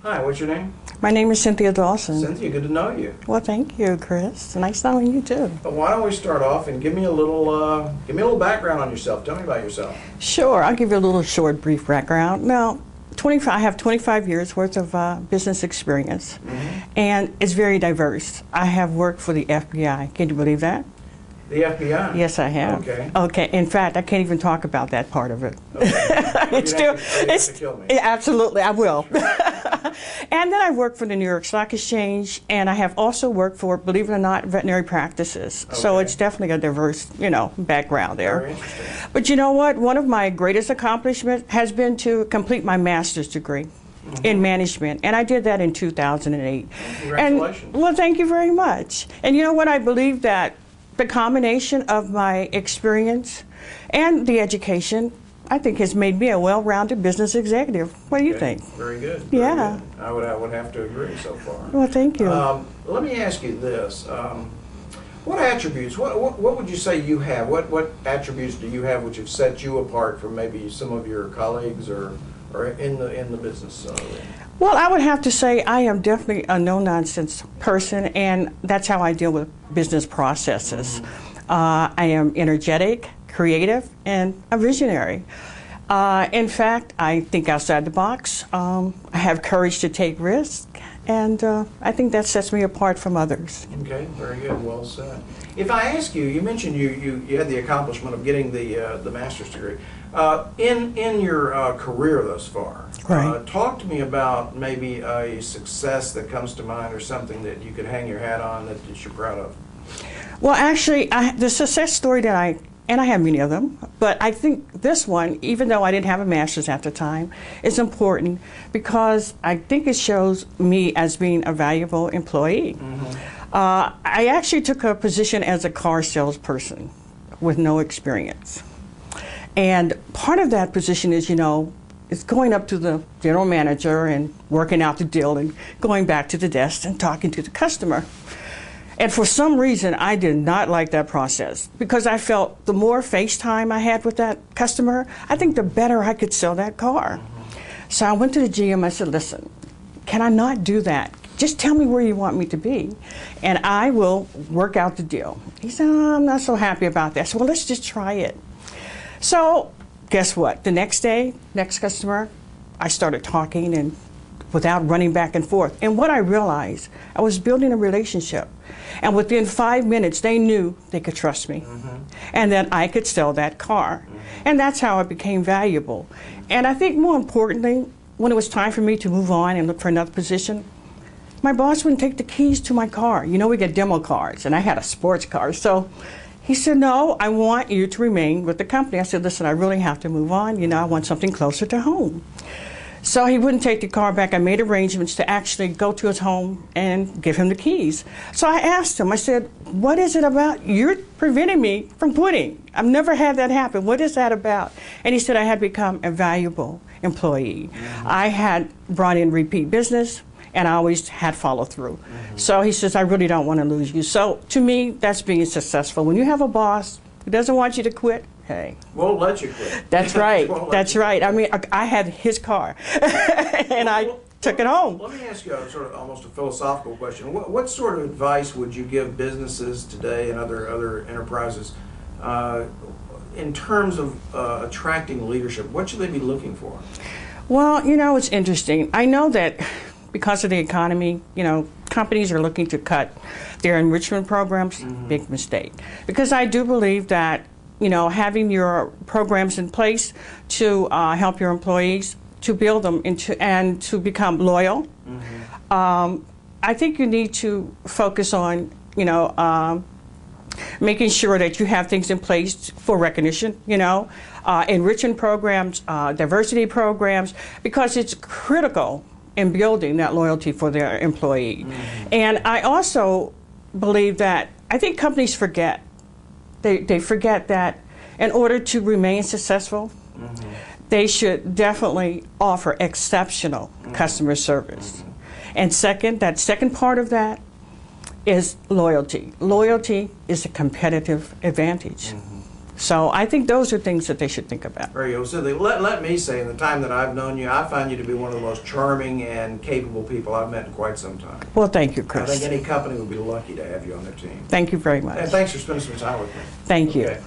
Hi, what's your name? My name is Cynthia Dawson. Cynthia, good to know you. Well, thank you, Chris. Nice knowing you too. But why don't we start off and give me a little background on yourself. Tell me about yourself. Sure, I'll give you a little short, brief background. Now, I have 25 years worth of business experience, and it's very diverse. I have worked for the FBI. Can you believe that? The FBI? Yes, I have. Okay. Okay. In fact, I can't even talk about that part of it. Okay. It's still, have to kill me. Yeah, absolutely, I will. Sure. And then I worked for the New York Stock Exchange, and I have also worked for, believe it or not, veterinary practices. Okay. So it's definitely a diverse, background there. Very interesting. But you know what? One of my greatest accomplishments has been to complete my master's degree in management, and I did that in 2008. Congratulations. And, well, thank you very much. And you know what? I believe that the combination of my experience and the education, I think, has made me a well-rounded business executive. What do you think? Very good. Very Yeah. good. I would have to agree so far. Well, thank you. Let me ask you this. What attributes, what would you say you have? What attributes do you have which have set you apart from maybe some of your colleagues or in the business arena? Well, I would have to say I am definitely a no-nonsense person, and that's how I deal with business processes. I am energetic, creative, and a visionary. In fact, I think outside the box. I have courage to take risks, and I think that sets me apart from others. Okay, very good. Well said. If I ask you, you mentioned you had the accomplishment of getting the master's degree. In your career thus far, right. Talk to me about maybe a success that comes to mind or something that you could hang your hat on that you're proud of. Well, actually, the success story that I have many of them, but I think this one, even though I didn't have a master's at the time, is important because I think it shows me as being a valuable employee. I actually took a position as a car salesperson with no experience. And part of that position is, is going up to the general manager and working out the deal and going back to the desk and talking to the customer. And for some reason, I did not like that process because I felt the more face time I had with that customer, I think the better I could sell that car. So I went to the GM, I said, listen, can I not do that? Just tell me where you want me to be, and I will work out the deal. He said, oh, I'm not so happy about that. So, well, let's just try it. So guess what? The next day, next customer, I started talking and without running back and forth. And what I realized, I was building a relationship. And within 5 minutes, they knew they could trust me and that I could sell that car. And that's how it became valuable. And I think more importantly, when it was time for me to move on and look for another position, my boss wouldn't take the keys to my car. We get demo cars, and I had a sports car. So he said, no, I want you to remain with the company. I said, listen, I really have to move on. I want something closer to home. So he wouldn't take the car back. I made arrangements to actually go to his home and give him the keys. So I asked him, I said, what is it about? You're preventing me from quitting. I've never had that happen. What is that about? And he said, I had become a valuable employee. I had brought in repeat business, and I always had follow through. So he says, I really don't want to lose you. So to me, that's being successful. When you have a boss who doesn't want you to quit, hey. Won't let you quit. That's right. That's right. I mean, I had his car, and I took it home. Let me ask you a sort of almost a philosophical question. What sort of advice would you give businesses today and other enterprises in terms of attracting leadership? What should they be looking for? Well, it's interesting. I know that because of the economy, companies are looking to cut their enrichment programs. Big mistake. Because I do believe that having your programs in place to help your employees, to build them and to become loyal. I think you need to focus on, making sure that you have things in place for recognition, enrichment programs, diversity programs, because it's critical in building that loyalty for their employee. And I also believe that, I think companies forget. They forget that in order to remain successful, they should definitely offer exceptional customer service. And that second part of that is loyalty. Loyalty is a competitive advantage. So I think those are things that they should think about. Very good. So let me say, in the time that I've known you, I find you to be one of the most charming and capable people I've met in quite some time. Well, thank you, I Chris. think any company would be lucky to have you on their team. Thank you very much. And thanks for spending some time with me. Thank you. Okay.